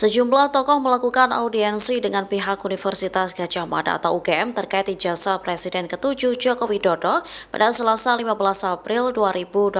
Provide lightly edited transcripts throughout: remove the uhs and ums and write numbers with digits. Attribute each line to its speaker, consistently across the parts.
Speaker 1: Sejumlah tokoh melakukan audiensi dengan pihak Universitas Gadjah Mada atau UGM terkait ijazah Presiden ke-7 Joko Widodo pada Selasa 15 April 2025.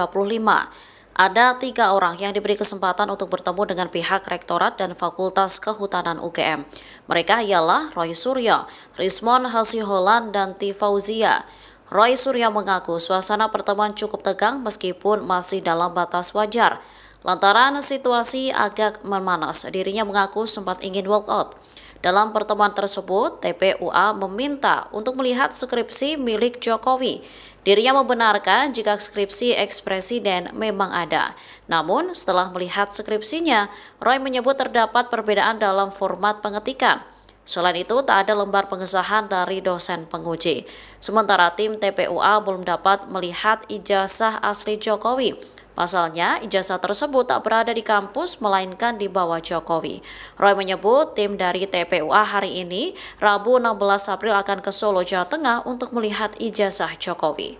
Speaker 1: Ada 3 orang yang diberi kesempatan untuk bertemu dengan pihak Rektorat dan Fakultas Kehutanan UGM. Mereka ialah Roy Suryo, Rismon Hasiholan, dan T. Fauzia. Roy Suryo mengaku suasana pertemuan cukup tegang meskipun masih dalam batas wajar. Lantaran situasi agak memanas, dirinya mengaku sempat ingin walk out. Dalam pertemuan tersebut, TPUA meminta untuk melihat skripsi milik Jokowi. Dirinya membenarkan jika skripsi eks-presiden memang ada. Namun, setelah melihat skripsinya, Roy menyebut terdapat perbedaan dalam format pengetikan. Selain itu, tak ada lembar pengesahan dari dosen penguji. Sementara tim TPUA belum dapat melihat ijazah asli Jokowi. Pasalnya, ijazah tersebut tak berada di kampus, melainkan di bawah Jokowi. Roy menyebut tim dari TPUA hari ini, Rabu 16 April akan ke Solo, Jawa Tengah untuk melihat ijazah Jokowi.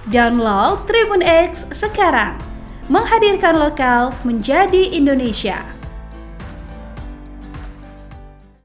Speaker 2: Download Tribun X sekarang, menghadirkan lokal menjadi Indonesia.